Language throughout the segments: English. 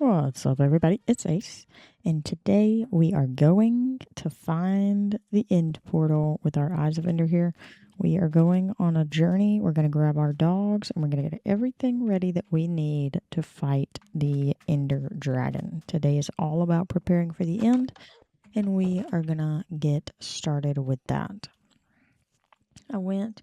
What's up, everybody? It's Ace, and today we are going to find the end portal with our Eyes of Ender here. We are going on a journey. We're going to grab our dogs, and we're going to get everything ready that we need to fight the Ender Dragon. Today is all about preparing for the end, and we are going to get started with that. I went,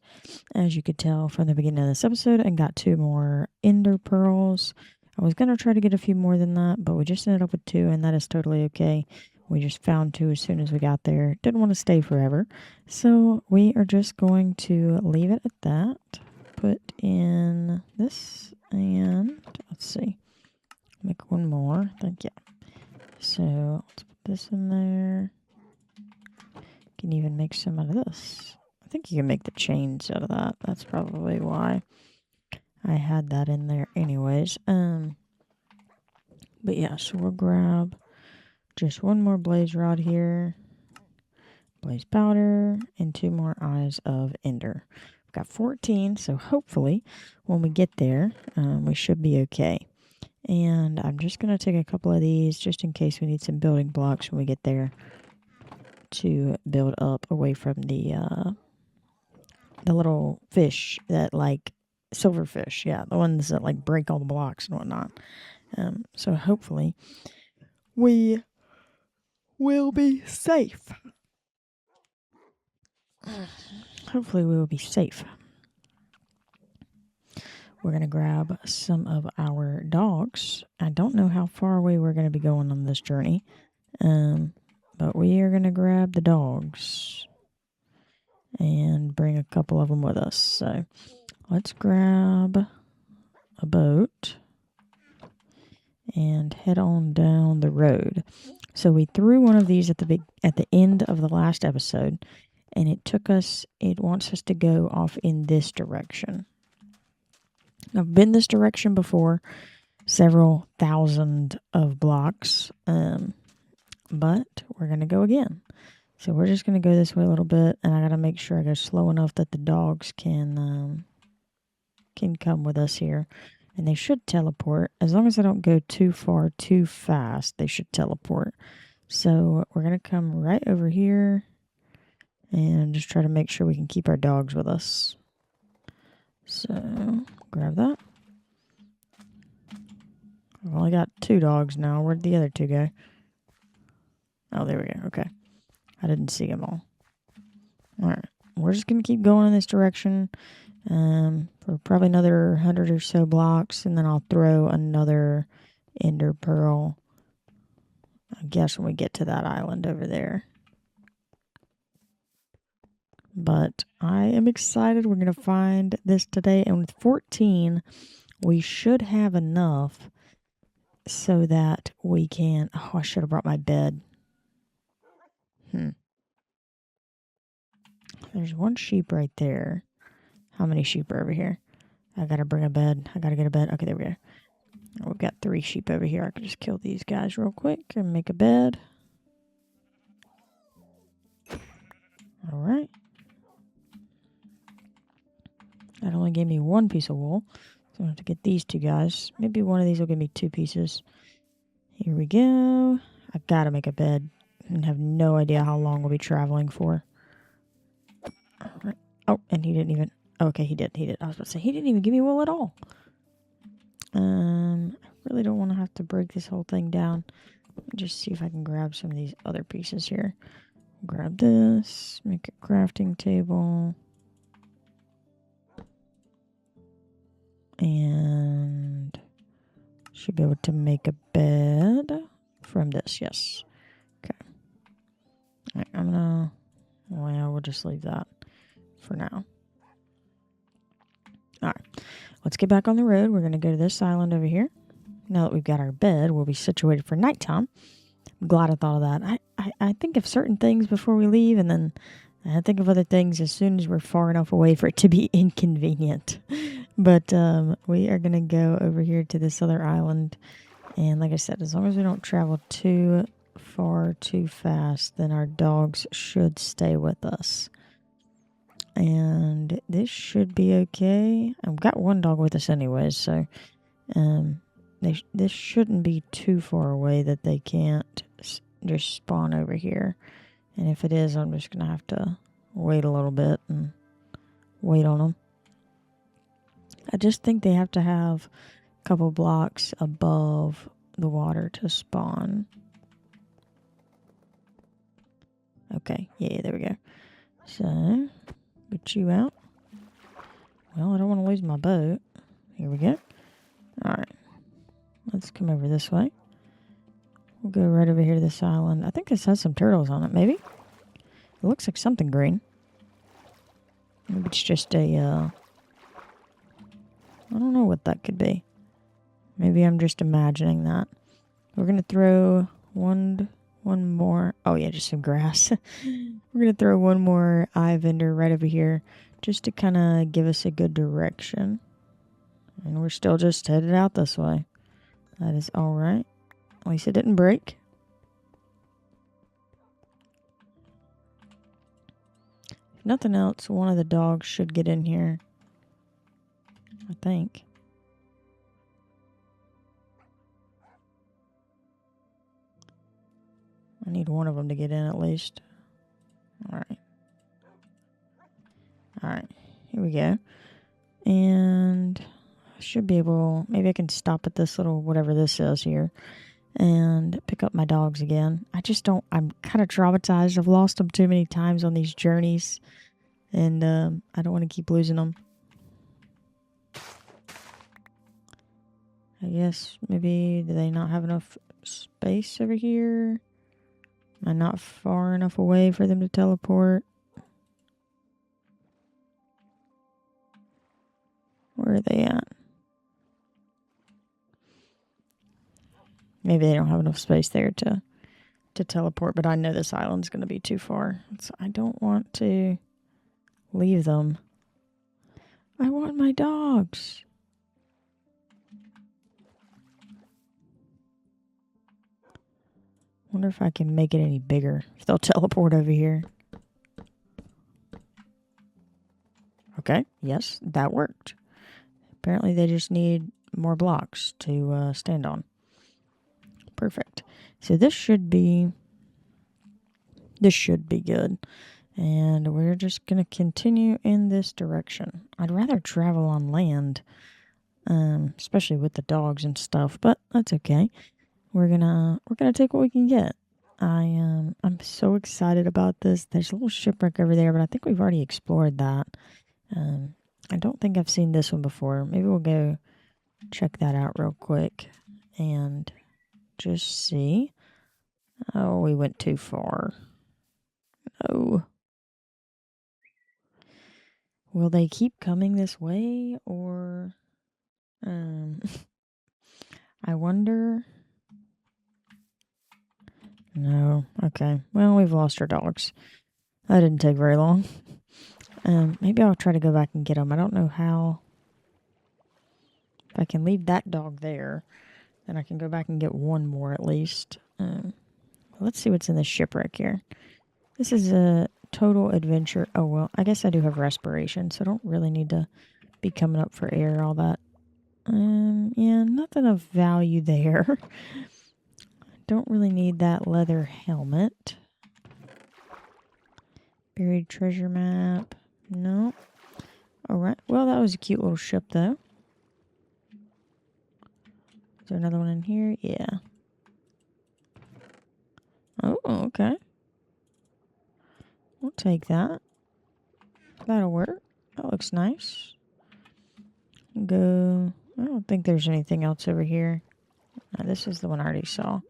as you could tell from the beginning of this episode, and got 2 more Ender Pearls. I was going to try to get a few more than that, but we just ended up with 2, and that is totally okay. We just found 2 as soon as we got there. Didn't want to stay forever. So we are just going to leave it at that. Put in this, and let's see. Make 1 more. Thank you. So let's put this in there. Can even make some out of this. I think you can make the chains out of that. That's probably why I had that in there anyways. But yeah, so we'll grab just 1 more blaze rod here, blaze powder, and 2 more Eyes of Ender. We've got 14, so hopefully when we get there, we should be okay. And I'm just going to take a couple of these just in case we need some building blocks when we get there to build up away from the little fish that like silverfish. Yeah, the ones that like break all the blocks and whatnot. So hopefully we will be safe. Hopefully we will be safe. We're going to grab some of our dogs. I don't know how far away we're going to be going on this journey. But we are going to grab the dogs and bring a couple of them with us. So let's grab a boat and head on down the road. So we threw one of these at the end of the last episode, and it wants us to go off in this direction. I've been this direction before, several thousand of blocks, but we're going to go again. So we're just going to go this way a little bit, and I got to make sure I go slow enough that the dogs can come with us here. And they should teleport. As long as I don't go too far too fast, they should teleport. So we're going to come right over here and just try to make sure we can keep our dogs with us. So grab that. I've only got 2 dogs now. Where'd the other 2 go? Oh, there we go. Okay. I didn't see them all. Alright. We're just going to keep going in this direction for probably another 100 or so blocks, and then I'll throw another Ender Pearl, I guess, when we get to that island over there. But I am excited. We're going to find this today, and with 14, we should have enough so that we can... Oh, I should have brought my bed. There's 1 sheep right there. How many sheep are over here? I gotta bring a bed. I gotta get a bed. Okay, there we go. We've got 3 sheep over here. I can just kill these guys real quick and make a bed. Alright. That only gave me 1 piece of wool. So I have to get these 2 guys. Maybe one of these will give me 2 pieces. Here we go. I gotta make a bed. And have no idea how long we'll be traveling for. Alright. Oh, and he didn't even... Okay, he did. I was about to say, he didn't even give me wool at all. I really don't want to have to break this whole thing down. Let me just see if I can grab some of these other pieces here. Grab this. Make a crafting table. And should be able to make a bed from this. Yes. Okay. All right, well, we'll just leave that for now. Alright, let's get back on the road. We're going to go to this island over here. Now that we've got our bed, we'll be situated for nighttime. I'm glad I thought of that. I think of certain things before we leave, and then I think of other things as soon as we're far enough away for it to be inconvenient. But we are going to go over here to this other island. And like I said, as long as we don't travel too far too fast, then our dogs should stay with us. And this should be okay. I've got 1 dog with us anyways, so this shouldn't be too far away that they can't just spawn over here. And if it is, I'm just going to have to wait a little bit and wait on them. I just think they have to have a couple blocks above the water to spawn. Okay, yeah, there we go. So, put you out. Well, I don't want to lose my boat. Here we go. Alright. Let's come over this way. We'll go right over here to this island. I think this has some turtles on it, maybe? It looks like something green. Maybe it's just a, I don't know what that could be. Maybe I'm just imagining that. We're going to throw one more. Oh, yeah, just some grass. We're going to throw one more eye vendor right over here just to kind of give us a good direction. And we're still just headed out this way. That is all right. At least it didn't break. If nothing else, one of the dogs should get in here. I think. I need one of them to get in at least. Alright. Alright. Here we go. And I should be able... Maybe I can stop at this little... Whatever this is here. And pick up my dogs again. I just don't... I'm kind of traumatized. I've lost them too many times on these journeys. And I don't want to keep losing them. I guess maybe... Do they not have enough space over here? Am I not far enough away for them to teleport? Where are they at? Maybe they don't have enough space there to teleport, but I know this island's going to be too far. So I don't want to leave them. I want my dogs. Wonder if I can make it any bigger. If they'll teleport over here. Okay, yes, that worked. Apparently they just need more blocks to stand on. Perfect. So this should be good. And we're just going to continue in this direction. I'd rather travel on land, especially with the dogs and stuff, but that's okay. We're gonna take what we can get. I'm so excited about this. There's a little shipwreck over there, but I think we've already explored that. I don't think I've seen this one before. Maybe we'll go check that out real quick and just see. Oh, we went too far. Oh. Will they keep coming this way or I wonder. No. Okay. Well, we've lost our dogs. That didn't take very long. Maybe I'll try to go back and get them. I don't know how. If I can leave that dog there, then I can go back and get one more at least. Let's see what's in this shipwreck here. This is a total adventure. Oh, well, I guess I do have respiration, so I don't really need to be coming up for air, all that. Yeah, nothing of value there. Don't really need that leather helmet. Buried treasure map. No. Alright. Well, that was a cute little ship, though. Is there another one in here? Yeah. Oh, okay. We'll take that. That'll work. That looks nice. Go. I don't think there's anything else over here. No, this is the one I already saw.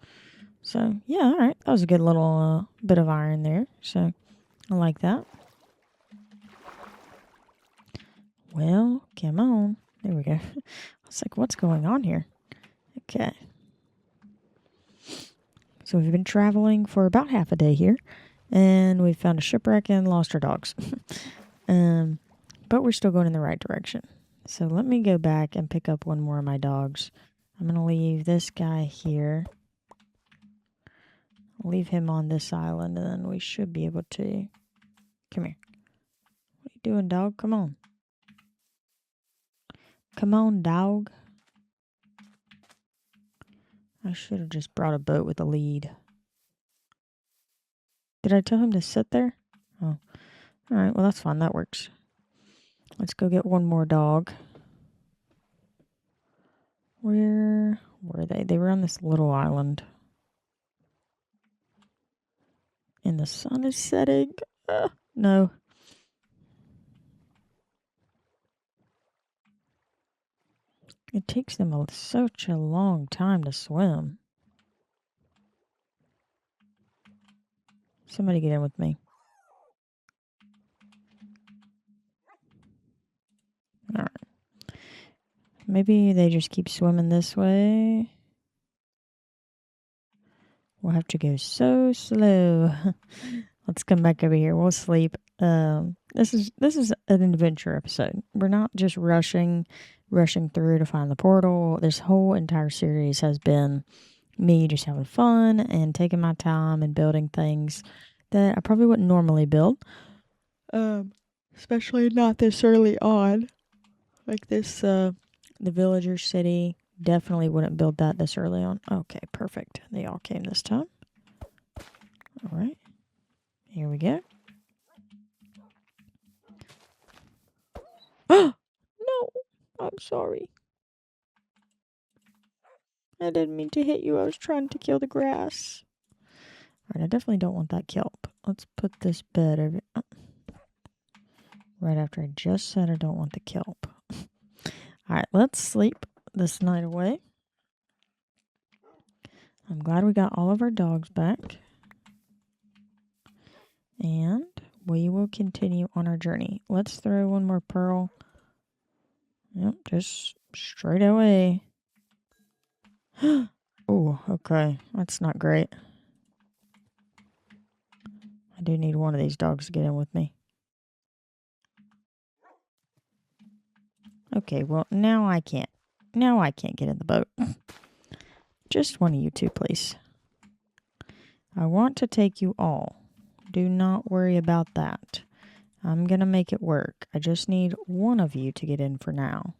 So, yeah, alright. That was a good little bit of iron there. So, I like that. Well, come on. There we go. I was like, what's going on here? Okay. So we've been traveling for about half a day here. And we found a shipwreck and lost our dogs. But we're still going in the right direction. So let me go back and pick up one more of my dogs. I'm going to leave this guy here. Leave him on this island, and then we should be able to... Come here. What are you doing, dog? Come on. Come on, dog. I should have just brought a boat with a lead. Did I tell him to sit there? Oh. Alright, well that's fine. That works. Let's go get one more dog. Where were they? They were on this little island. And the sun is setting. No. It takes them such a long time to swim. Somebody get in with me. Alright. Maybe they just keep swimming this way. We'll have to go so slow. Let's come back over here. We'll sleep. This is an adventure episode. We're not just rushing through to find the portal. This whole entire series has been me just having fun and taking my time and building things that I probably wouldn't normally build. Especially not this early on. Like this, the villager city. Definitely wouldn't build that this early on. Okay, perfect. They all came this time. All right. Here we go. No, I'm sorry. I didn't mean to hit you. I was trying to kill the grass. All right, I definitely don't want that kelp. Let's put this bed over. Right after I just said I don't want the kelp. All right, let's sleep this night away. I'm glad we got all of our dogs back. And we will continue on our journey. Let's throw one more pearl. Yep, just straight away. Oh, okay. That's not great. I do need one of these dogs to get in with me. Okay, well, now I can't. Now I can't get in the boat. Just one of you two, please. I want to take you all. Do not worry about that. I'm going to make it work. I just need one of you to get in for now.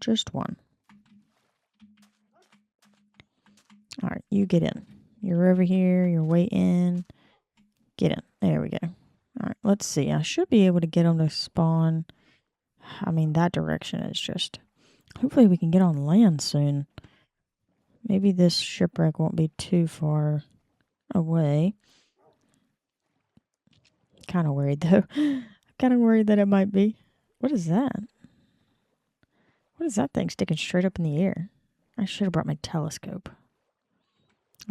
Just one. All right, you get in. You're over here. You're waiting. Get in. There we go. All right, let's see. I should be able to get them to spawn. I mean, that direction is just... Hopefully we can get on land soon. Maybe this shipwreck won't be too far away. Kind of worried, though. Kind of worried that it might be. What is that? What is that thing sticking straight up in the air? I should have brought my telescope.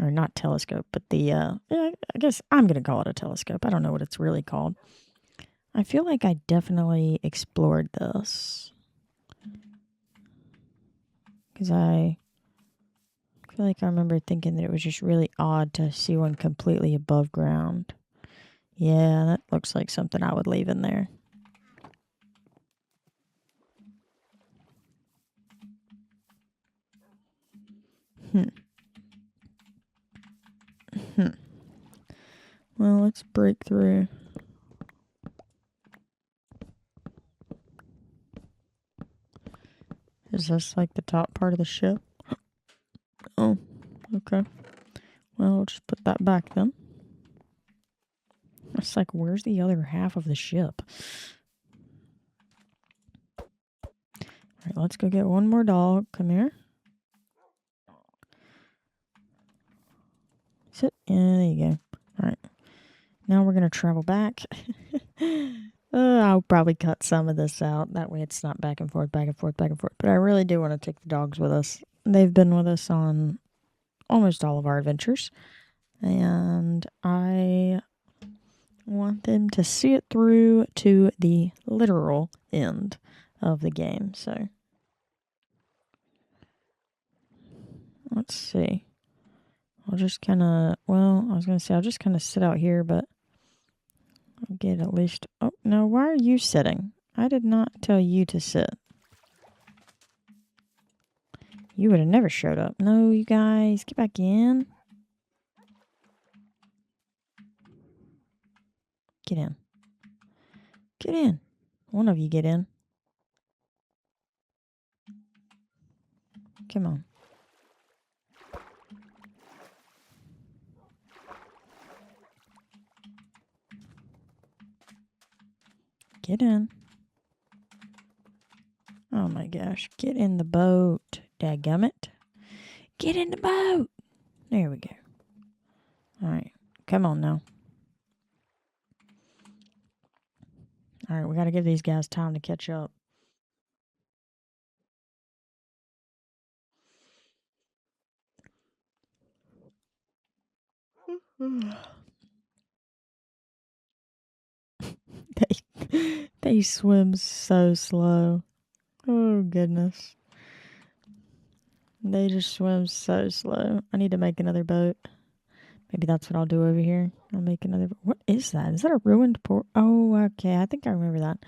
Or not telescope, but the, yeah, I guess I'm going to call it a telescope. I don't know what it's really called. I feel like I definitely explored this. Because I feel like I remember thinking that it was just really odd to see one completely above ground. Yeah, that looks like something I would leave in there. Well, let's break through. Is this like the top part of the ship? Oh, okay. Well, I'll just put that back then. It's like, where's the other half of the ship? Alright, let's go get one more dog. Come here. Sit. Yeah, there you go. Alright. Now we're going to travel back. I'll probably cut some of this out. That way it's not back and forth, back and forth, back and forth. But I really do want to take the dogs with us. They've been with us on almost all of our adventures. And I want them to see it through to the literal end of the game. So let's see. I'll just kind of, well, I was going to say I'll just kind of sit out here, but I'll get at least, oh, no, why are you sitting? I did not tell you to sit. You would have never showed up. No, you guys, get back in. Get in. Get in. One of you get in. Come on. Get in. Oh my gosh. Get in the boat. Dadgummit. Get in the boat. There we go. Alright. Come on now. Alright, we gotta give these guys time to catch up. They swim so slow. Oh goodness. They just swim so slow. I need to make another boat. Maybe that's what I'll do over here. I'll make another. What is that? Is that a ruined port? Oh, okay. I think I remember that.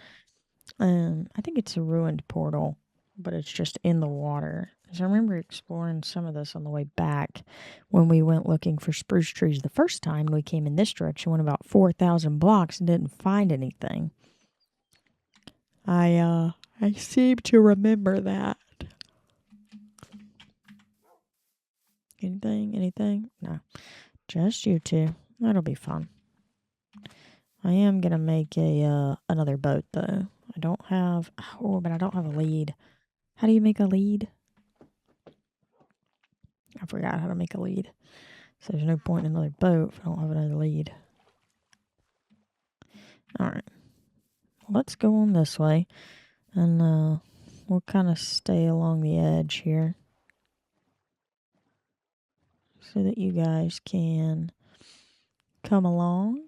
I think it's a ruined portal, but it's just in the water. Because I remember exploring some of this on the way back when we went looking for spruce trees the first time. We came in this direction, went about 4,000 blocks and didn't find anything. I seem to remember that. Anything? No. Just you two. That'll be fun. I am gonna make a another boat though. I don't have but I don't have a lead. How do you make a lead? I forgot how to make a lead. So there's no point in another boat if I don't have another lead. Alright. Let's go on this way. And we'll kind of stay along the edge here. So that you guys can come along.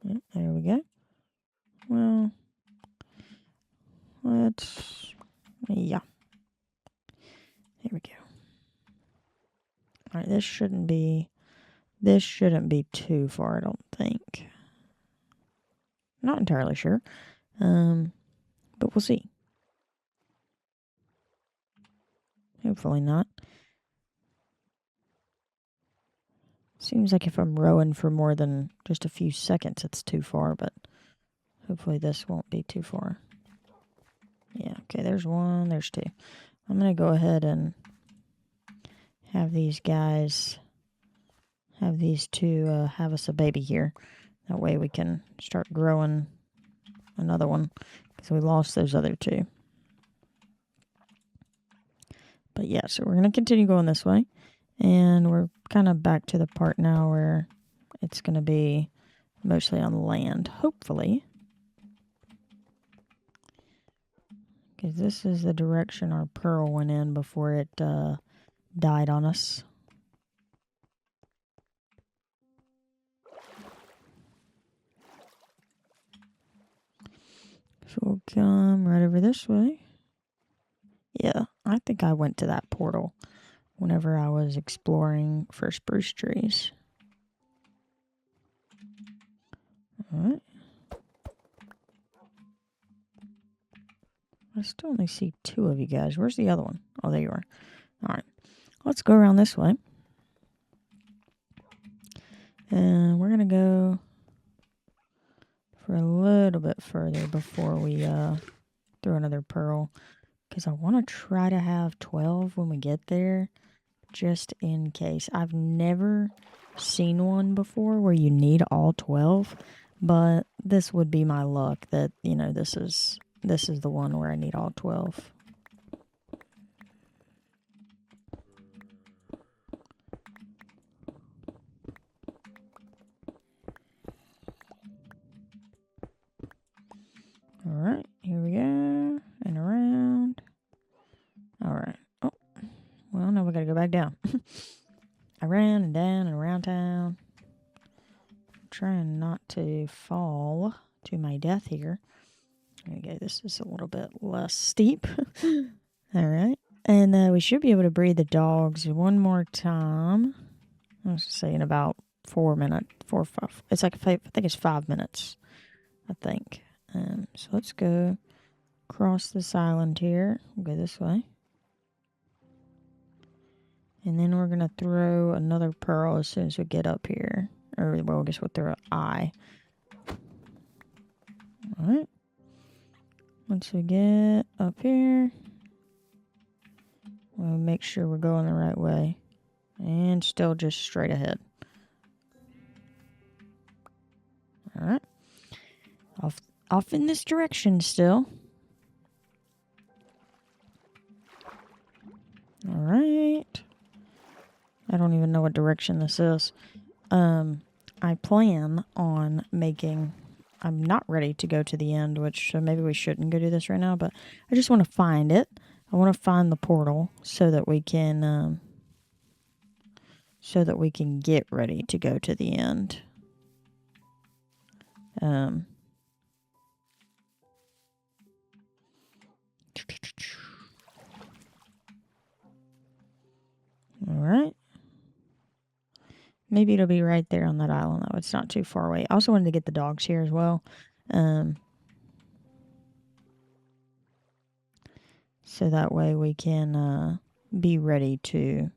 Yep, there we go. Well, yeah. There we go. Alright, this shouldn't be too far, I don't think. Not entirely sure. But we'll see. Hopefully not. Seems like if I'm rowing for more than just a few seconds, it's too far, but hopefully this won't be too far. Yeah, okay, there's one, there's two. I'm going to go ahead and have these guys, have these two have us a baby here. That way we can start growing another one, because we lost those other two. But yeah, so we're going to continue going this way. And we're kind of back to the part now where it's going to be mostly on land, hopefully. Because this is the direction our pearl went in before it died on us. So we'll come right over this way. Yeah, I think I went to that portal whenever I was exploring for spruce trees. Alright. I still only see two of you guys. Where's the other one? Oh, there you are. Alright. Let's go around this way. And we're going to go for a little bit further before we throw another pearl. Because I want to try to have 12 when we get there. Just in case. I've never seen one before where you need all 12. But this would be my luck that, you know, this is the one where I need all 12. Alright, here we go. And around. Alright. Oh. Well, now we gotta go back down. Around and down and around town. Trying not to fall to my death here. There we go. This is a little bit less steep. Alright. And we should be able to breed the dogs one more time. I was saying about 4 minutes. 4 or 5. It's like I think it's 5 minutes. I think. So let's go across this island here. We'll go this way. And then we're going to throw another pearl as soon as we get up here. Or, well, I guess we'll throw an eye. Alright. Once we get up here, we'll make sure we're going the right way. And still just straight ahead. Alright. Off in this direction still. Alright. I don't even know what direction this is. I plan on making... I'm not ready to go to the end, which so maybe we shouldn't go do this right now, but I just want to find it. I want to find the portal so that we can get ready to go to the end. Alright. Maybe it'll be right there on that island, though. It's not too far away. I also wanted to get the dogs here as well. So that way we can be ready to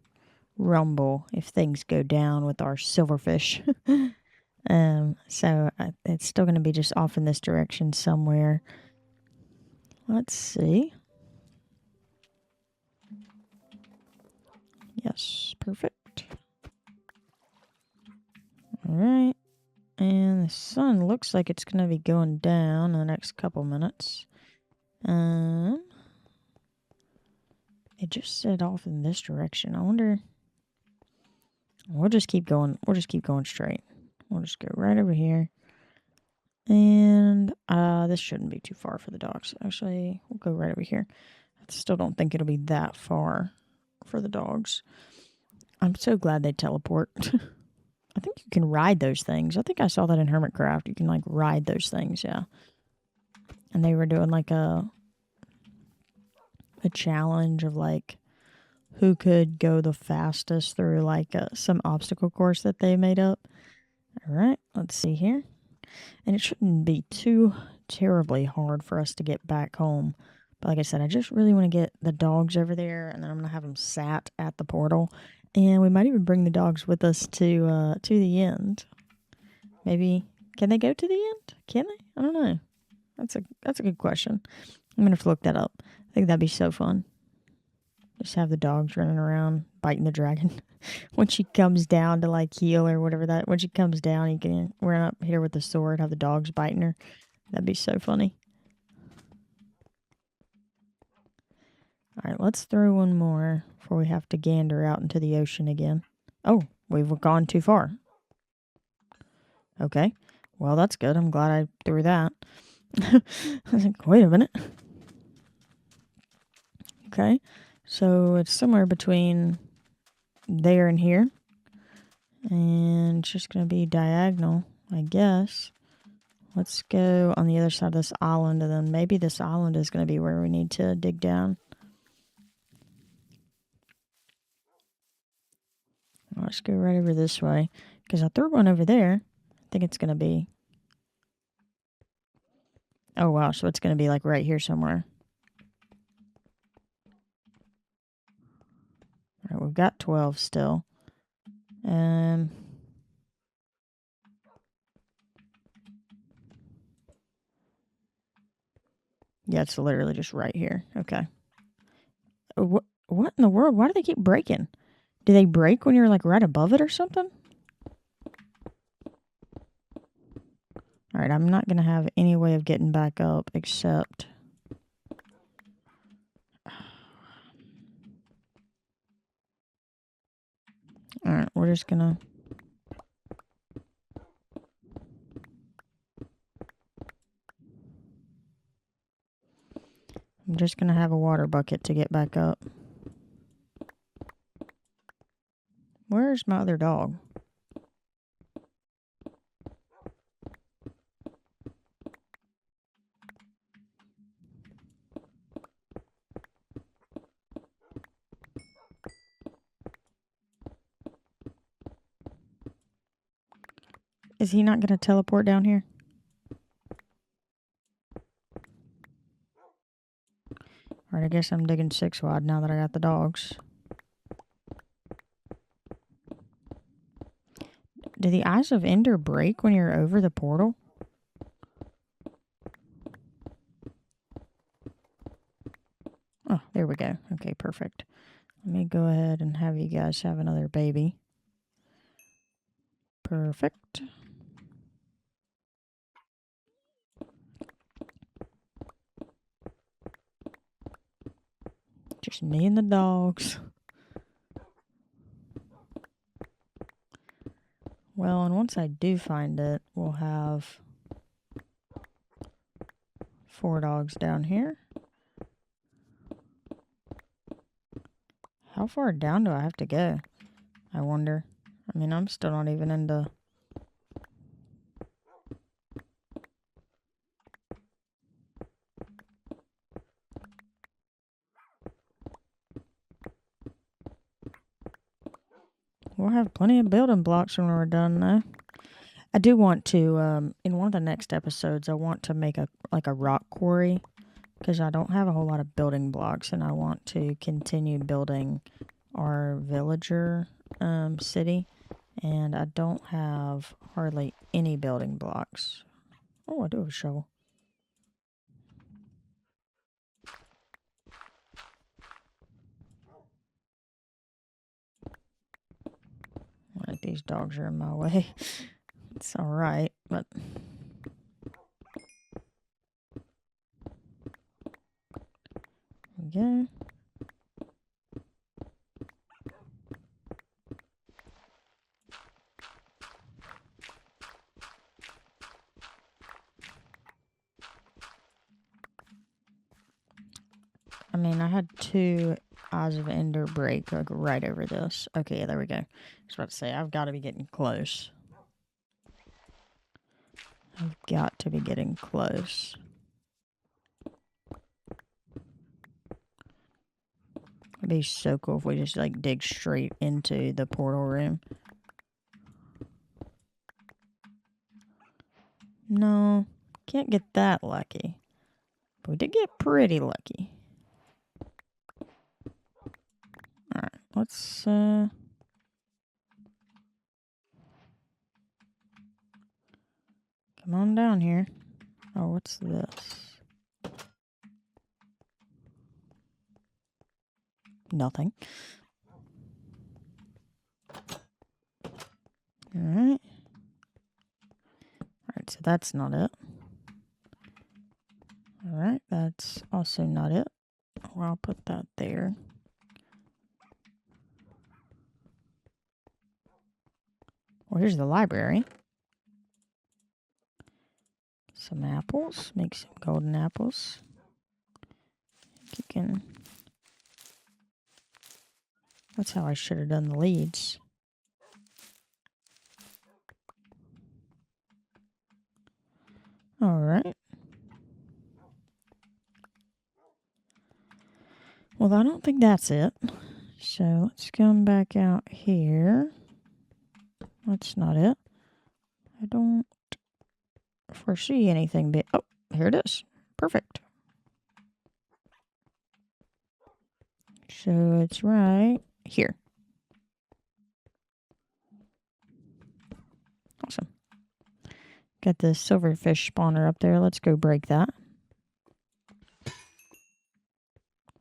rumble if things go down with our silverfish. So it's still going to be just off in this direction somewhere. Let's see. Yes, perfect. Alright. And the sun looks like it's going to be going down in the next couple minutes. It just said off in this direction. I wonder... We'll just keep going. We'll just keep going straight. We'll just go right over here. And this shouldn't be too far for the dogs. Actually, we'll go right over here. I still don't think it'll be that far for the dogs. I'm so glad they teleport. I think you can ride those things. I think I saw that in Hermitcraft. You can, like, ride those things, yeah. And they were doing, like, a challenge of, like, who could go the fastest through, like, some obstacle course that they made up. All right, let's see here. And it shouldn't be too terribly hard for us to get back home. But like I said, I just really want to get the dogs over there, and then I'm going to have them sat at the portal. And we might even bring the dogs with us to the end. Maybe, can they go to the end? Can they? I don't know. That's a good question. I'm going to have to look that up. I think that'd be so fun. Just have the dogs running around, biting the dragon. When she comes down to, like, heal or whatever that... When she comes down, you can run up here with the sword, have the dogs biting her. That'd be so funny. Alright, let's throw one more before we have to gander out into the ocean again. Oh, we've gone too far. Okay. Well, that's good. I'm glad I threw that. I was like, wait a minute. Okay. So it's somewhere between there and here. And it's just going to be diagonal, I guess. Let's go on the other side of this island, and then maybe this island is going to be where we need to dig down. Let's go right over this way, because I threw one over there. I think it's going to be... Oh, wow, so it's going to be, like, right here somewhere. All right, we've got 12 still. Yeah, it's literally just right here. Okay. What in the world? Why do they keep breaking? Do they break when you're, like, right above it or something? Alright, I'm not going to have any way of getting back up except... Alright, we're just going to... I'm just going to have a water bucket to get back up. Where's my other dog? Is he not going to teleport down here? Alright, I guess I'm digging 6 wide now that I got the dogs. Do the Eyes of Ender break when you're over the portal? Okay, perfect. Let me go ahead and have you guys have another baby. Perfect. Just me and the dogs. Well, and once I do find it, we'll have 4 dogs down here. How far down do I have to go? I wonder. I mean, I'm still not even into... We'll have plenty of building blocks when we're done, though. I do want to, in one of the next episodes, I want to make a rock quarry, because I don't have a whole lot of building blocks, and I want to continue building our villager city, and I don't have hardly any building blocks. Oh, I do have a shovel. Alright, these dogs are in my way. It's alright, but... There we go. I mean, I had 2 Eyes of Ender break like right over this. Okay, there we go. I was about to say, I've got to be getting close. I've got to be getting close. It'd be so cool if we just like dig straight into the portal room. No, can't get that lucky. But we did get pretty lucky. Alright, let's come on down here. Oh, what's this? Nothing. Alright. Alright, so that's not it. Alright, that's also not it. Well, I'll put that there. Well, here's the library. Some apples. Make some golden apples. You can... That's how I should have done the leads. Alright. Well, I don't think that's it. So let's come back out here. That's not it. I don't foresee anything big. Oh, here it is. Perfect. So it's right here. Awesome. Got the silverfish spawner up there. Let's go break that.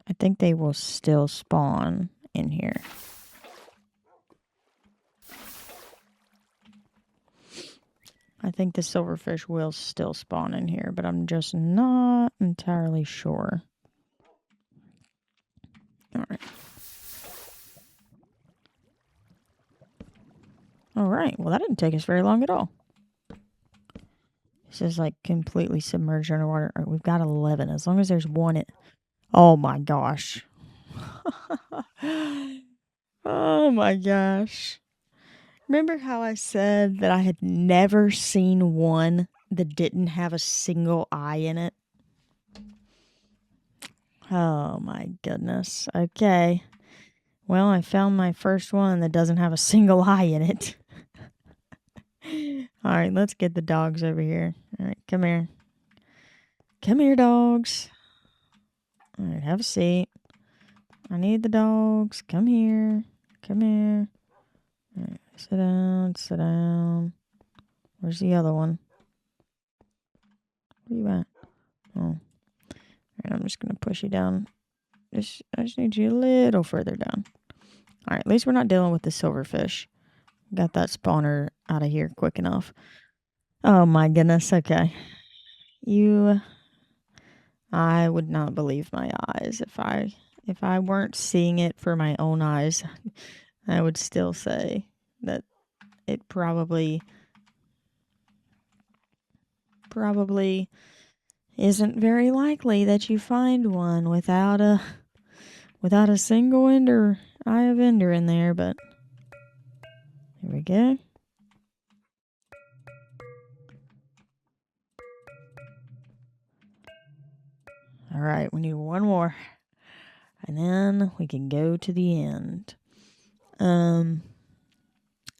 I think they will still spawn in here. I think the silverfish will still spawn in here, but I'm just not entirely sure. Alright. Alright, well that didn't take us very long at all. This is like completely submerged underwater. Right, we've got 11. As long as there's one... Oh my gosh. Oh my gosh. Remember how I said that I had never seen one that didn't have a single eye in it? Oh my goodness. Okay. Well, I found my first one that doesn't have a single eye in it. Alright, let's get the dogs over here. Alright, come here. Come here, dogs. Alright, have a seat. I need the dogs. Come here. Come here. Alright, sit down, sit down. Where's the other one? Where you at? Oh. Alright, I'm just gonna push you down I just need you a little further down. All right, at least we're not dealing with the silverfish. Got that spawner out of here quick enough. Oh my goodness. Okay. I would not believe my eyes if I weren't seeing it for my own eyes. I would still say that it probably isn't very likely that you find one without a single ender eye of ender in there, but here we go. All right, we need one more, and then we can go to the end. I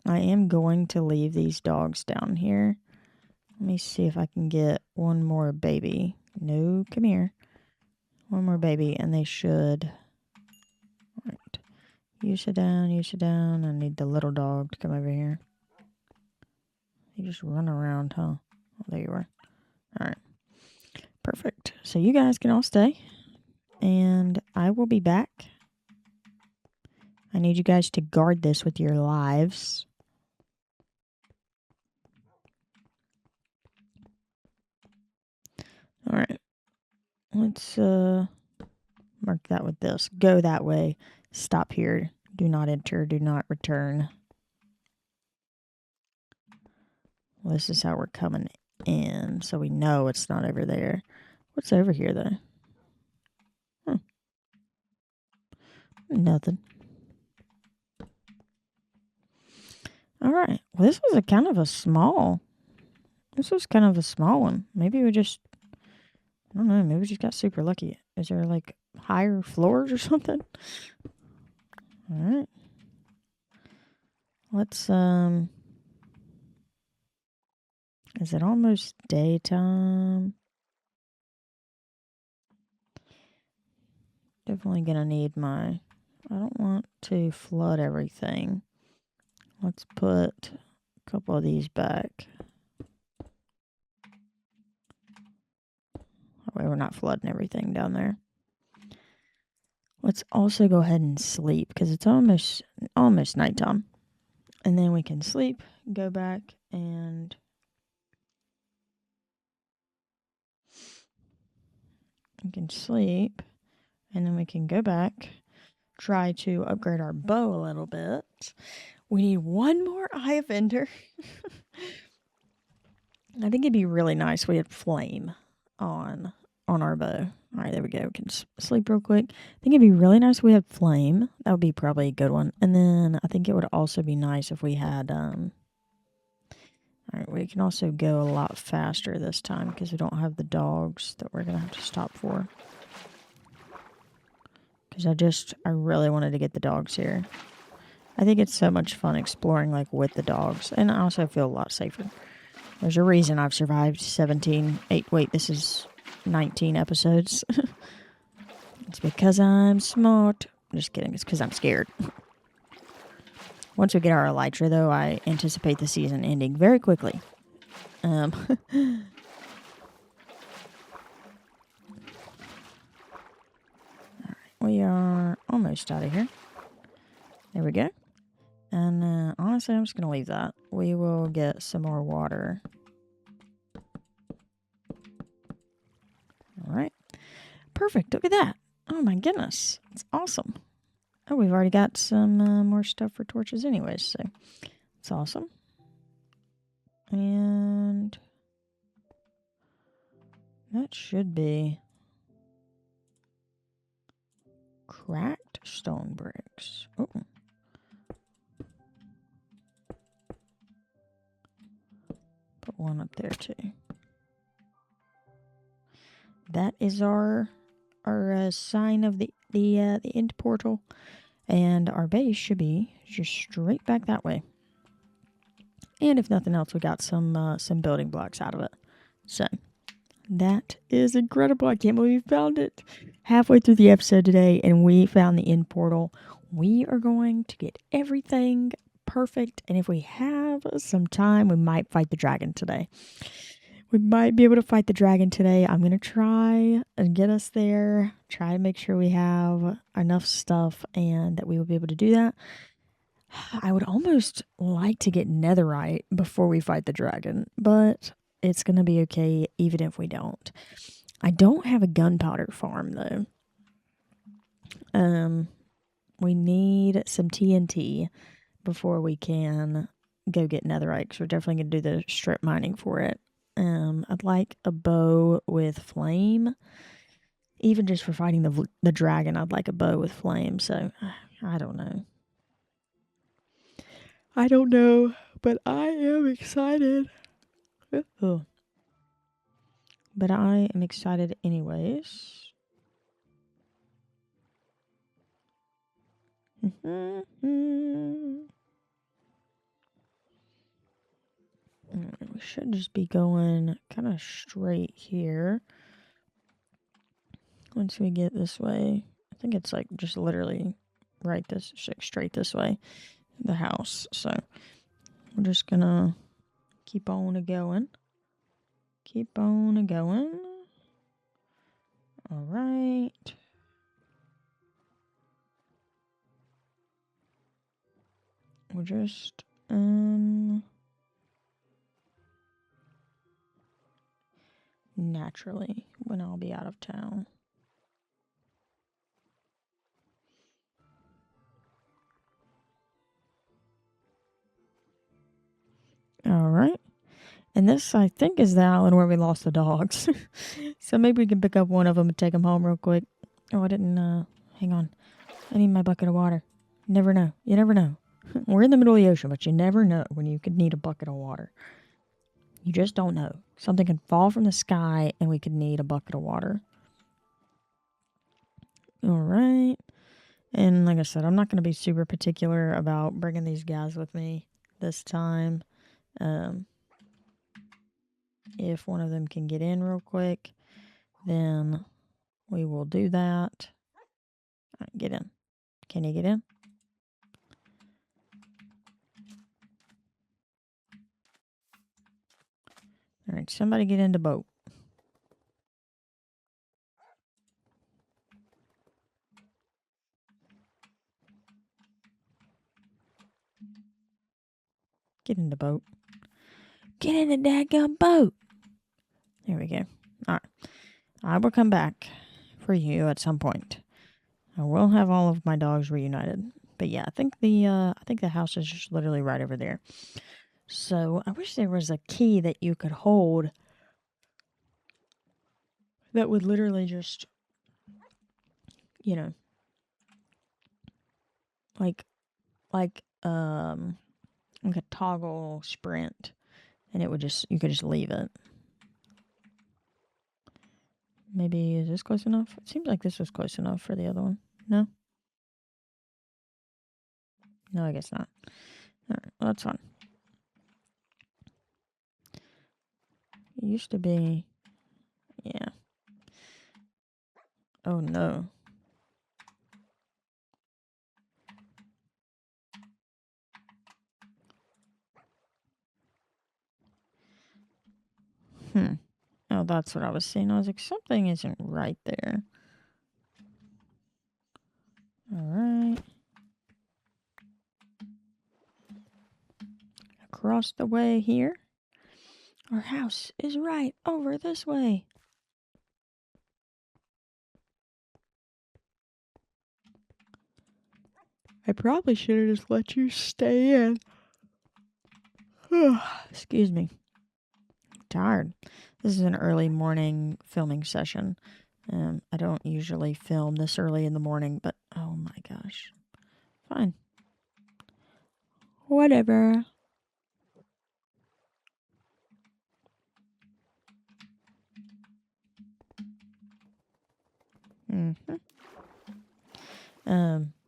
am going to leave these dogs down here. Let me see if I can get one more baby. No, come here. One more baby, and they should. All right. You sit down, you sit down. I need the little dog to come over here. You just run around, huh? Oh, there you are. All right. Perfect. So you guys can all stay, and I will be back. I need you guys to guard this with your lives. All right. Let's mark that with this. Go that way. Stop here. Do not enter. Do not return. Well, this is how we're coming in, so we know it's not over there. What's over here, though? Nothing. All right. Well, this was kind of a small one. Maybe we just, I don't know, maybe we just got super lucky. Is there like higher floors or something? All right. Let's, is it almost daytime? Definitely gonna need I don't want to flood everything. Let's put a couple of these back. That way we're not flooding everything down there. Let's also go ahead and sleep because it's almost nighttime. And then we can sleep, go back, and we can sleep, and then we can go back, try to upgrade our bow a little bit. We need one more Eye of Ender. I think it'd be really nice if we had flame on our bow. All right, there we go. We can sleep real quick. I think it'd be really nice if we had flame. That would be probably a good one. And then I think it would also be nice if we had all right, we can also go a lot faster this time because we don't have the dogs that we're going to have to stop for. Because I really wanted to get the dogs here. I think it's so much fun exploring like with the dogs. And I also feel a lot safer. There's a reason I've survived this is 19 episodes. It's because I'm smart. I'm just kidding. It's because I'm scared. Once we get our elytra, though, I anticipate the season ending very quickly. All right, we are almost out of here. There we go. And honestly, I'm just going to leave that. We will get some more water. All right. Perfect. Look at that. Oh, my goodness. It's awesome. Oh, we've already got some more stuff for torches anyways, so it's awesome. And that should be cracked stone bricks. Oh. Put one up there too. That is our sign of the end portal, and our base should be just straight back that way. And if nothing else, we got some building blocks out of it. So that is incredible. I can't believe we found it. Halfway through the episode today, and we found the end portal. We are going to get everything perfect, and if we have some time, we might fight the dragon today. We might be able to fight the dragon today. I'm going to try and get us there. Try to make sure we have enough stuff and that we will be able to do that. I would almost like to get netherite before we fight the dragon, but it's going to be okay even if we don't. I don't have a gunpowder farm though. We need some TNT before we can go get netherite because we're definitely going to do the strip mining for it. I'd like a bow with flame. Even just for fighting the dragon, I'd like a bow with flame. So, I don't know. I don't know, but I am excited. Oh. But I am excited anyways. We should just be going kind of straight here. Once we get this way, I think it's like just literally right this straight this way, the house. So we're just gonna keep on a going. Keep on a going. All right. We're just naturally when I'll be out of town. All right. And this, I think, is the island where we lost the dogs. So maybe we can pick up one of them and take them home real quick. Oh, I didn't, hang on. I need my bucket of water. Never know. You never know. We're in the middle of the ocean, but you never know when you could need a bucket of water. You just don't know. Something can fall from the sky and we could need a bucket of water. All right. And like I said, I'm not going to be super particular about bringing these guys with me this time. If one of them can get in real quick, then we will do that. All right, get in. Can you get in? All right, somebody get in the boat. Get in the boat. Get in the dadgum boat. There we go. All right. I will come back for you at some point. I will have all of my dogs reunited. But yeah, I think the house is just literally right over there. So I wish there was a key that you could hold that would literally just, you know, like a toggle sprint, and you could just leave it. Maybe is this close enough? It seems like this was close enough for the other one. No? No, I guess not. All right, well, that's fine. It used to be, yeah. Oh no. Oh, that's what I was saying. I was like, something isn't right there. All right. Across the way here. Our house is right over this way. I probably should have just let you stay in. Excuse me. I'm tired. This is an early morning filming session. I don't usually film this early in the morning, but oh my gosh. Fine. Whatever.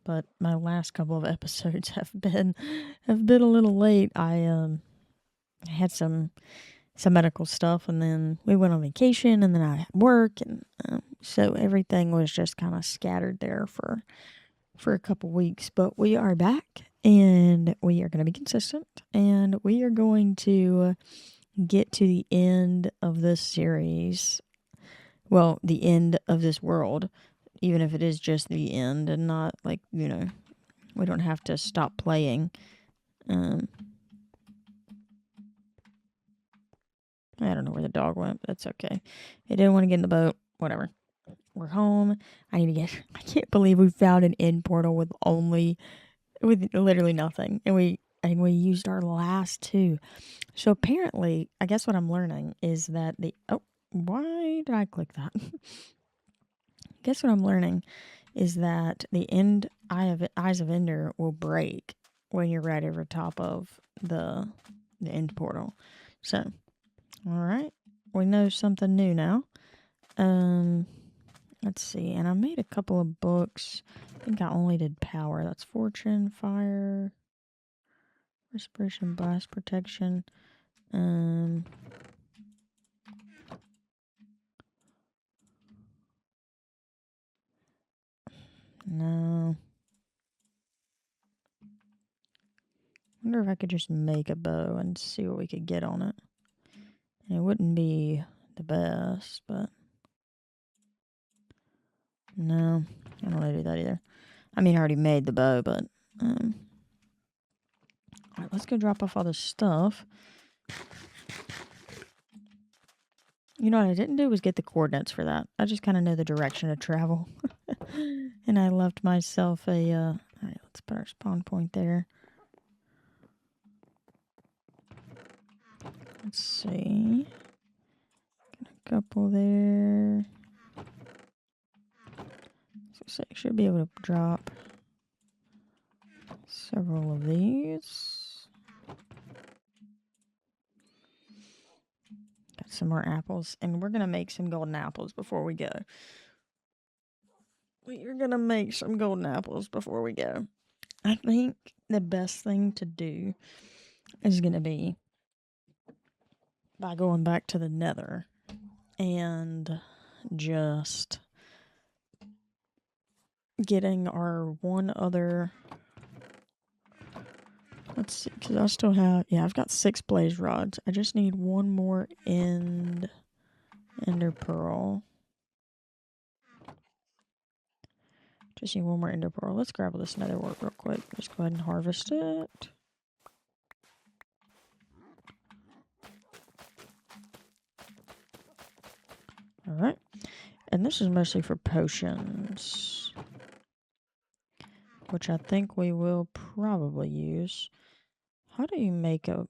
But my last couple of episodes have been a little late. I had some medical stuff, and then we went on vacation, and then I had work, and so everything was just kind of scattered there for a couple weeks. But we are back, and we are going to be consistent, and we are going to get to the end of this series. Well, the end of this world, even if it is just the end and not like, we don't have to stop playing. I don't know where the dog went, but that's okay. It didn't want to get in the boat. Whatever. We're home. I can't believe we found an end portal with literally nothing. And we used our last two. So apparently, I guess what I'm learning is that why did I click that? Guess what I'm learning is that the Eyes of Ender will break when you're right over top of the end portal. So, all right, we know something new now. Let's see, and I made a couple of books. I think I only did power. That's fortune, fire, respiration, blast, protection. No. Wonder if I could just make a bow and see what we could get on it. And it wouldn't be the best, but no, I don't want to do that either. I mean, I already made the bow, but all right, let's go drop off all this stuff. You know what I didn't do was get the coordinates for that. I just kind of know the direction of travel. And I left myself a, all right, let's put our spawn point there. Let's see. Got a couple there. So I should be able to drop several of these. Got some more apples. And we're going to make some golden apples before we go. We're going to make some golden apples before we go. I think the best thing to do is going to be by going back to the nether and just getting our one other. Let's see, because I still have. Yeah, I've got 6 blaze rods. I just need one more ender pearl. Just need one more ender pearl. Let's grab this nether wart real quick. Just go ahead and harvest it. Alright. And this is mostly for potions, which I think we will probably use. How do you make a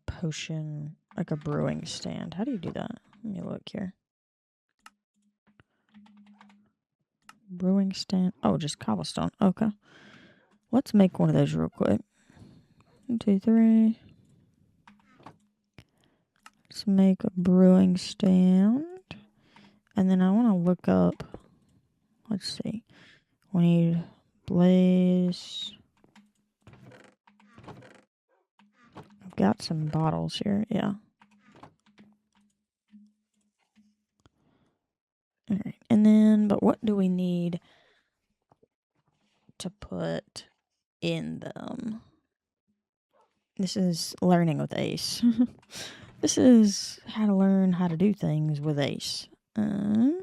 potion, like a brewing stand? How do you do that? Let me look here. Brewing stand. Oh, just cobblestone. Okay. Let's make one of those real quick. 1, 2, 3. Let's make a brewing stand. And then I want to look up. Let's see. We need blaze. I've got some bottles here. Yeah. Alright. And then, but what do we need to put in them? This is learning with Ace. This is how to learn how to do things with Ace. I'm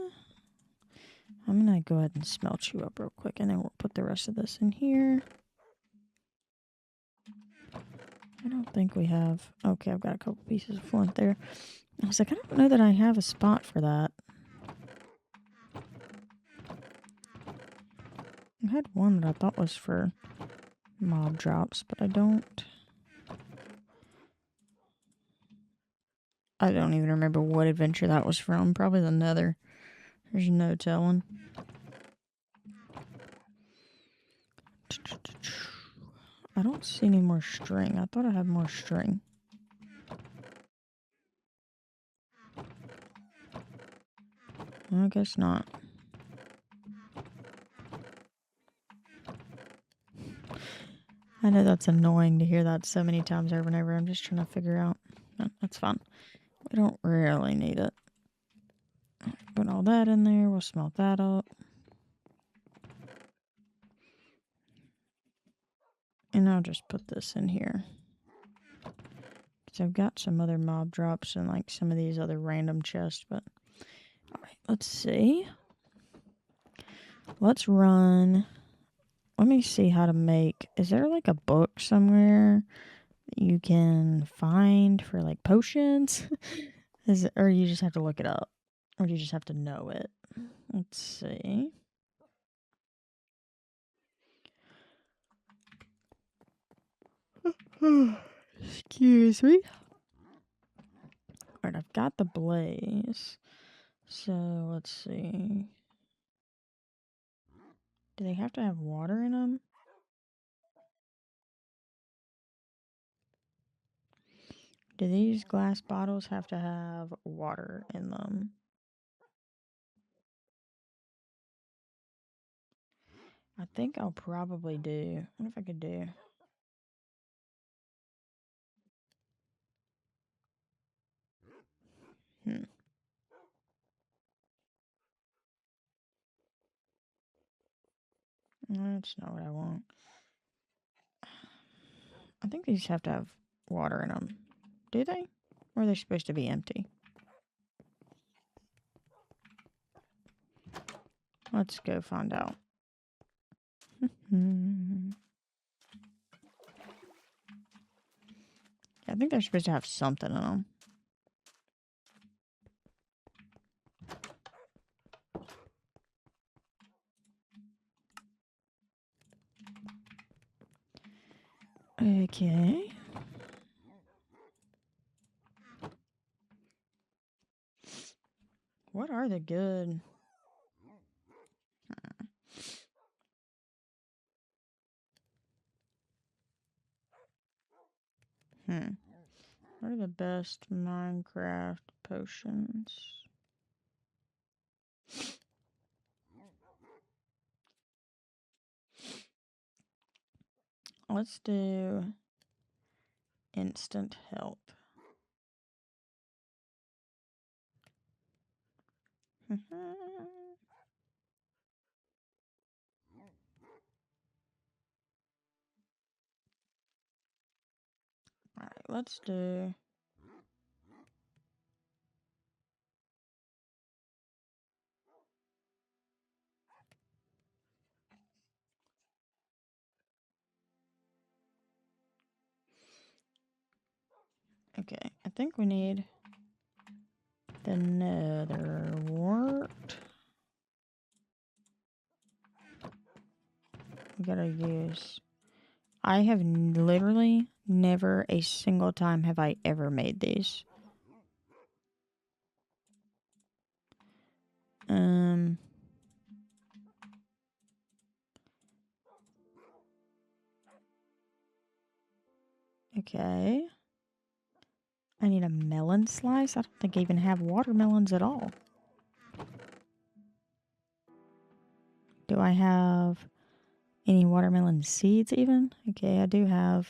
going to go ahead and smelt you up real quick, and then we'll put the rest of this in here. I don't think we have. Okay, I've got a couple pieces of flint there. I was like, I don't know that I have a spot for that. I had one that I thought was for mob drops, but I don't even remember what adventure that was from. Probably the Nether. There's no telling. I don't see any more string. I thought I had more string. I guess not. I know that's annoying to hear that so many times over and over. I'm just trying to figure out. That's fine. We don't really need it. Put all that in there. We'll smelt that up. And I'll just put this in here. So I've got some other mob drops and like some of these other random chests, but alright, let's see. Let's run. Let me see how to make. Is there like a book somewhere that you can find for like potions? Or you just have to look it up? Or do you just have to know it? Let's see. Excuse me. Alright, I've got the blaze. So, let's see. Do they have to have water in them? Do these glass bottles have to have water in them? I think I'll probably do. What if I could do? That's not what I want. I think these have to have water in them. Do they? Or are they supposed to be empty? Let's go find out. I think they're supposed to have something in them. Okay. What are the good? What are the best Minecraft potions? Let's do instant health. Alright, let's do... Okay, I think we need the nether wart. We gotta use... I have literally never a single time have I ever made these. Okay. I need a melon slice? I don't think I even have watermelons at all. Do I have any watermelon seeds even? Okay, I do have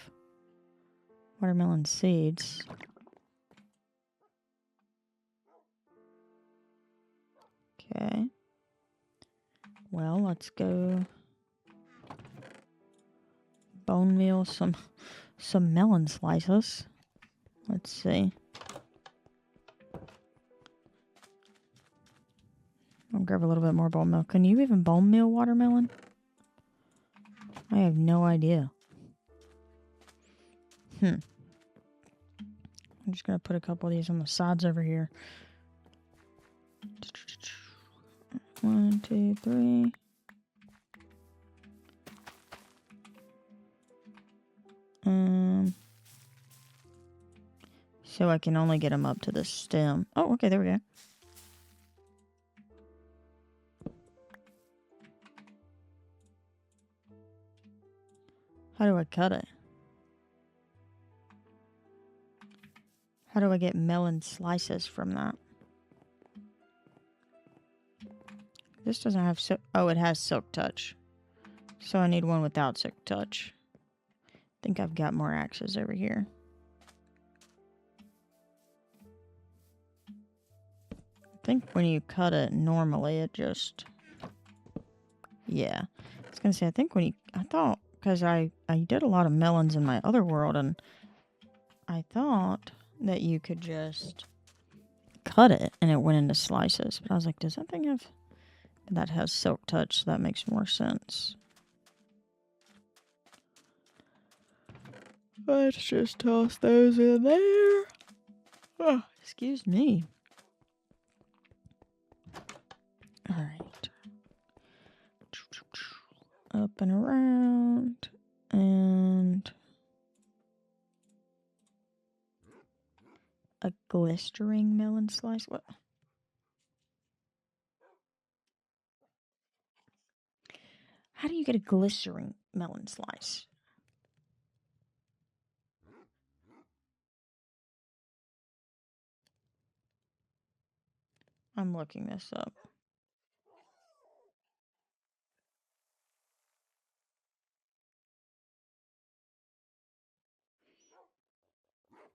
watermelon seeds. Okay. Well, let's go bone meal some melon slices. Let's see. I'll grab a little bit more bone meal. Can you even bone meal watermelon? I have no idea. I'm just gonna put a couple of these on the sides over here. 1, 2, 3. So I can only get them up to the stem. Oh, okay, there we go. How do I cut it? How do I get melon slices from that? This doesn't have silk. Oh, it has silk touch. So I need one without silk touch. I think I've got more axes over here. I think when you cut it normally, it just... Yeah. I was gonna say, I think when you... I thought, because I did a lot of melons in my other world, and I thought that you could just cut it and it went into slices. But I was like, does that thing have... That has silk touch, so that makes more sense. Let's just toss those in there. Oh, excuse me. Alright. Up and around. And... a glistering melon slice? What? How do you get a glistering melon slice? I'm looking this up.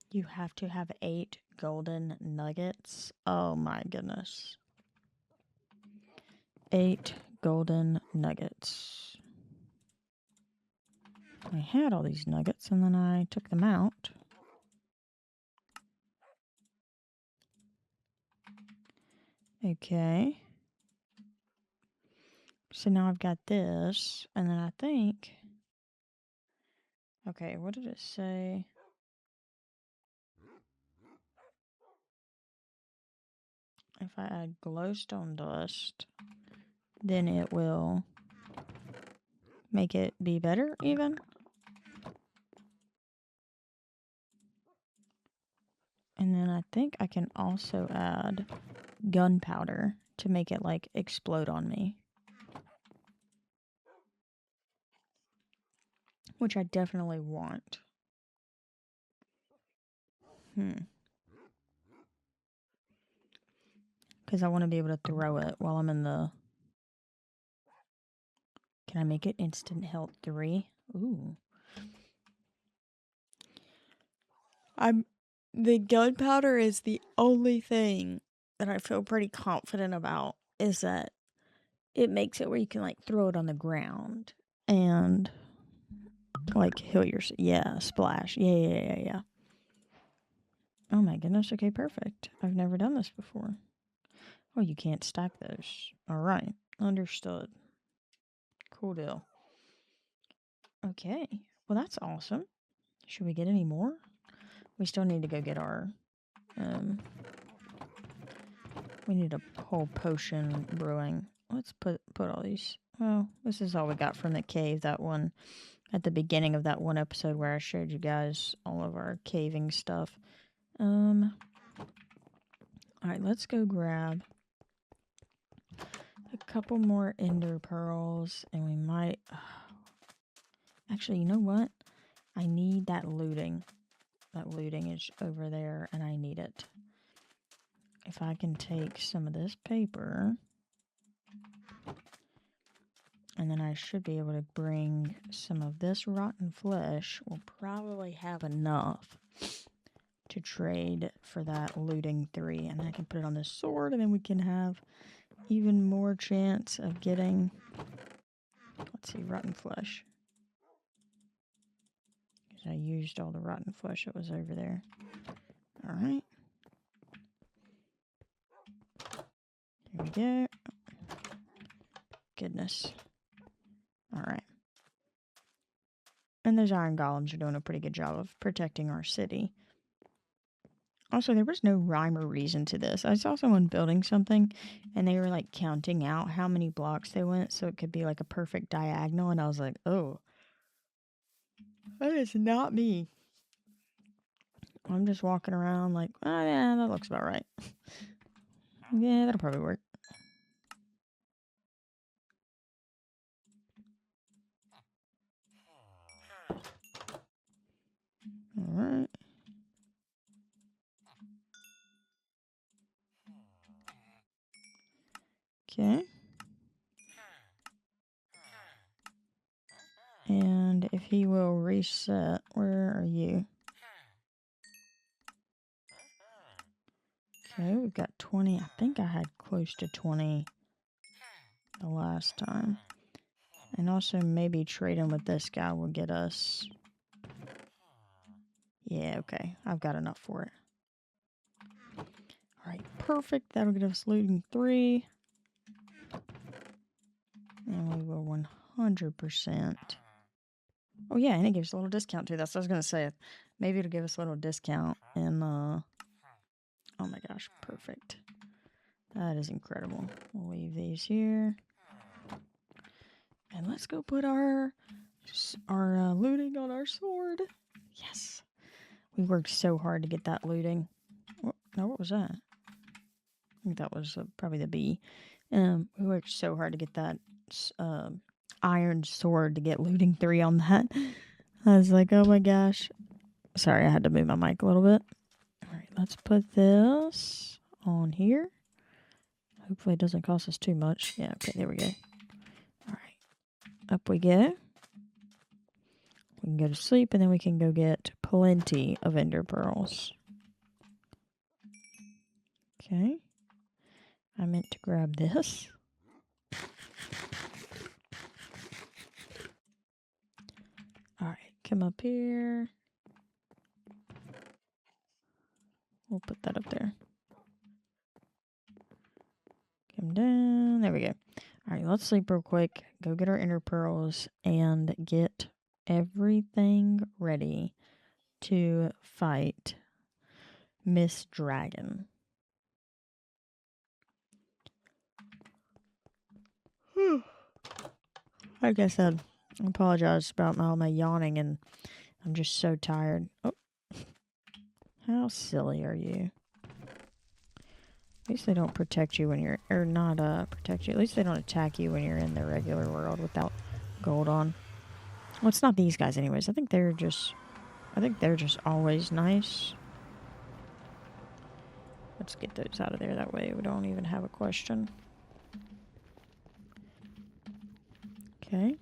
You have to have 8 golden nuggets. Oh my goodness. 8 golden nuggets. I had all these nuggets and then I took them out. Okay. So now I've got this, and then I think... Okay, what did it say? If I add glowstone dust, then it will make it be better, even? And then I think I can also add gunpowder to make it, like, explode on me. Which I definitely want. Because I want to be able to throw it while I'm in the... Can I make it instant health 3? Ooh. The gunpowder is the only thing that I feel pretty confident about, is that it makes it where you can, like, throw it on the ground and, like, heal yourself. Yeah, splash. Yeah. Oh my goodness. Okay, perfect. I've never done this before. Oh, you can't stack those. All right. Understood. Cool deal. Okay. Well, that's awesome. Should we get any more? We still need to go get our... we need a whole potion brewing. Let's put all these... Well, this is all we got from the cave. That one... At the beginning of that one episode where I showed you guys all of our caving stuff. Alright, let's go grab a couple more ender pearls, and we might... Actually, you know what? I need that looting. That looting is over there, and I need it. If I can take some of this paper, and then I should be able to bring some of this rotten flesh. We'll probably have enough to trade for that looting 3, and I can put it on this sword, and then we can have even more chance of getting... Let's see, rotten flesh. Because I used all the rotten flesh that was over there. Alright. Here we go. Goodness. Alright. And those iron golems are doing a pretty good job of protecting our city. Also, there was no rhyme or reason to this. I saw someone building something, and they were, like, counting out how many blocks they went, so it could be, like, a perfect diagonal, and I was like, oh. That is not me. I'm just walking around like, oh, yeah, that looks about right. Yeah, that'll probably work. Alright. Okay. And if he will reset, where are you? Okay, we've got 20. I think I had close to 20 the last time. And also maybe trading with this guy will get us... Yeah, okay. I've got enough for it. Alright, perfect. That'll get us looting 3. And we will 100%. Oh, yeah, and it gives a little discount too. That's what I was going to say. Maybe it'll give us a little discount. And, oh my gosh, perfect. That is incredible. We'll leave these here. And let's go put our looting on our sword. Yes. We worked so hard to get that looting. No, what was that? I think that was probably the bee. We worked so hard to get that iron sword to get looting 3 on that. I was like, oh my gosh. Sorry, I had to move my mic a little bit. Alright, let's put this on here. Hopefully it doesn't cost us too much. Yeah, okay, there we go. Alright, up we go. We can go to sleep and then we can go get plenty of ender pearls. Okay. I meant to grab this. Alright, come up here. We'll put that up there. Come down. There we go. Alright, let's sleep real quick. Go get our ender pearls and get everything ready to fight Miss Dragon. Like I said, I apologize about all my yawning, and I'm just so tired. Oh, how silly are you? At least they don't protect you when you're, or not protect you. At least they don't attack you when you're in the regular world without gold on. Well, it's not these guys anyways. I think they're just always nice. Let's get those out of there. That way we don't even have a question. Okay.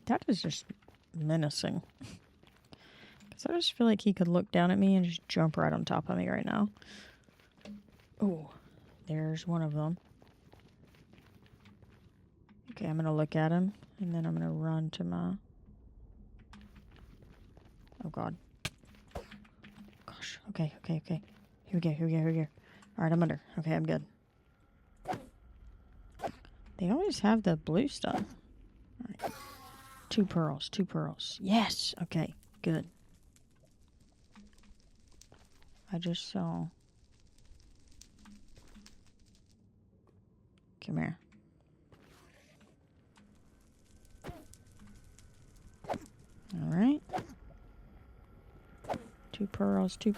That is just menacing. Because I just feel like he could look down at me and just jump right on top of me right now. Oh, there's one of them. Okay, I'm going to look at him, and then I'm going to run to my... Oh, God. Gosh. Okay. Here we go. Alright, I'm under. Okay, I'm good. They always have the blue stuff. Alright. 2 pearls. Yes! Okay, good. I just saw... Come here. Alright. 2 pearls. 2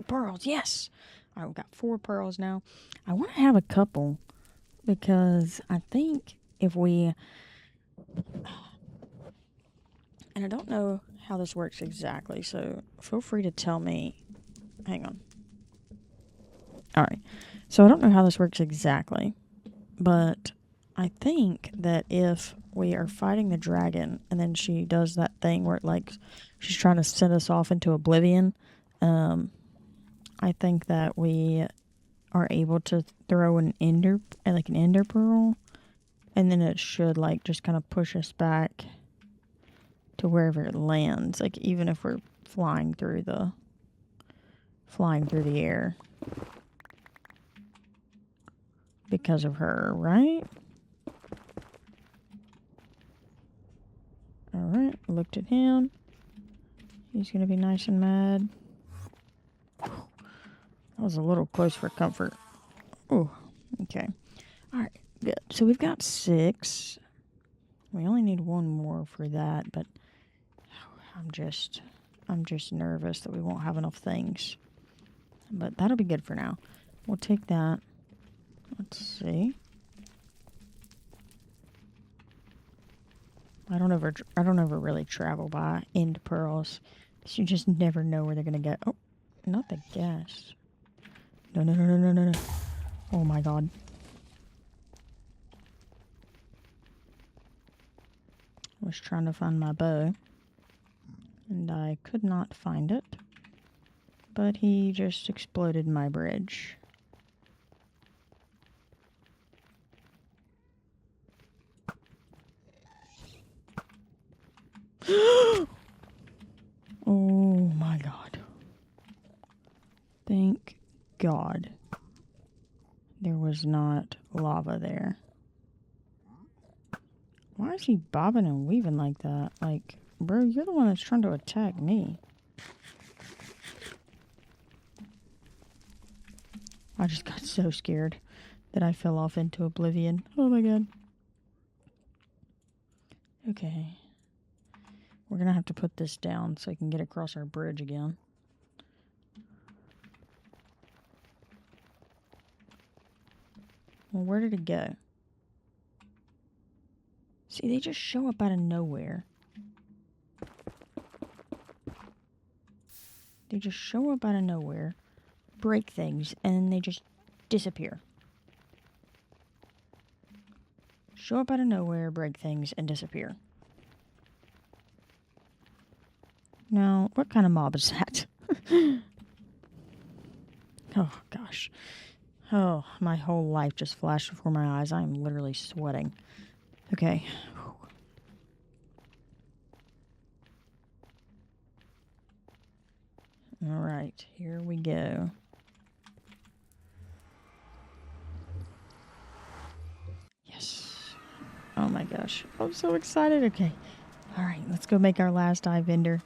pearls, yes! Alright, we've got 4 pearls now. I want to have a couple because I think if we... And I don't know how this works exactly, so feel free to tell me. Hang on. Alright, so I don't know how this works exactly, but I think that if we are fighting the dragon and then she does that thing where she's trying to send us off into oblivion, I think that we are able to throw an ender pearl, and then it should just kind of push us back to wherever it lands, even if we're flying through the air because of her, right? Alright, looked at him. He's gonna be nice and mad. That was a little close for comfort. Oh, okay. Alright, good. So we've got 6. We only need 1 more for that, but I'm just nervous that we won't have enough things. But that'll be good for now. We'll take that. Let's see. I don't ever really travel by end pearls. So you just never know where they're gonna go. Oh, not the gas. No, no, no, no, no, no, no. Oh my god. I was trying to find my bow, and I could not find it. But he just exploded my bridge. Oh my god. Thank God there was not lava there. Why is he bobbing and weaving like that? Like, bro, you're the one that's trying to attack me. I just got so scared that I fell off into oblivion. Oh my god. Okay. We're gonna have to put this down so I can get across our bridge again. Well, where did it go? See, they just show up out of nowhere. They just show up out of nowhere, break things, and then they just disappear. Show up out of nowhere, break things, and disappear. Now, what kind of mob is that? Oh, gosh. Oh, my whole life just flashed before my eyes. I am literally sweating. Okay. Alright, here we go. Yes. Oh my gosh. I'm so excited. Okay. Alright, let's go make our last eye vendor.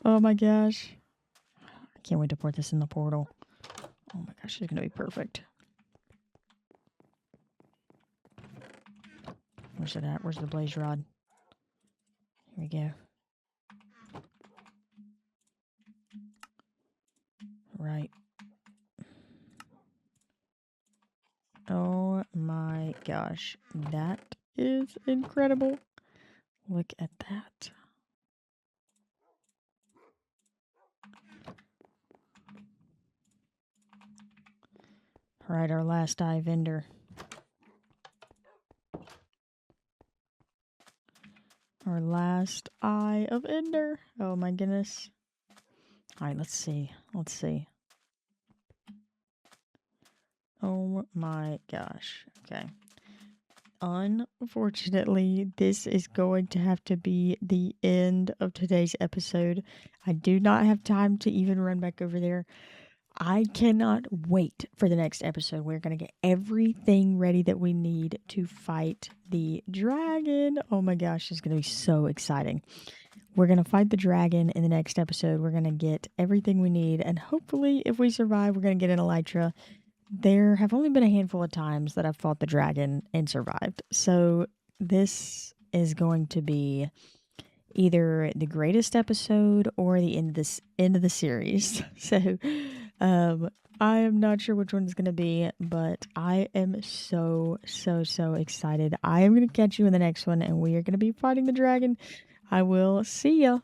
Oh my gosh. I can't wait to put this in the portal. Oh my gosh, it's gonna be perfect. Where's it at? Where's the blaze rod? Here we go. Right. Oh my gosh. That is incredible. Look at that. Alright, our last eye vendor. Our last eye of Ender. Oh my goodness. Alright, let's see. Let's see. Oh my gosh. Okay. Unfortunately, this is going to have to be the end of today's episode. I do not have time to even run back over there. I cannot wait for the next episode. We're going to get everything ready that we need to fight the dragon. Oh my gosh, it's going to be so exciting. We're going to fight the dragon in the next episode. We're going to get everything we need. And hopefully, if we survive, we're going to get an elytra. There have only been a handful of times that I've fought the dragon and survived. So this is going to be either the greatest episode or the end of the series. So I am not sure which one it's going to be, but I am so excited. I am going to catch you in the next one, and we are going to be fighting the dragon. I will see ya.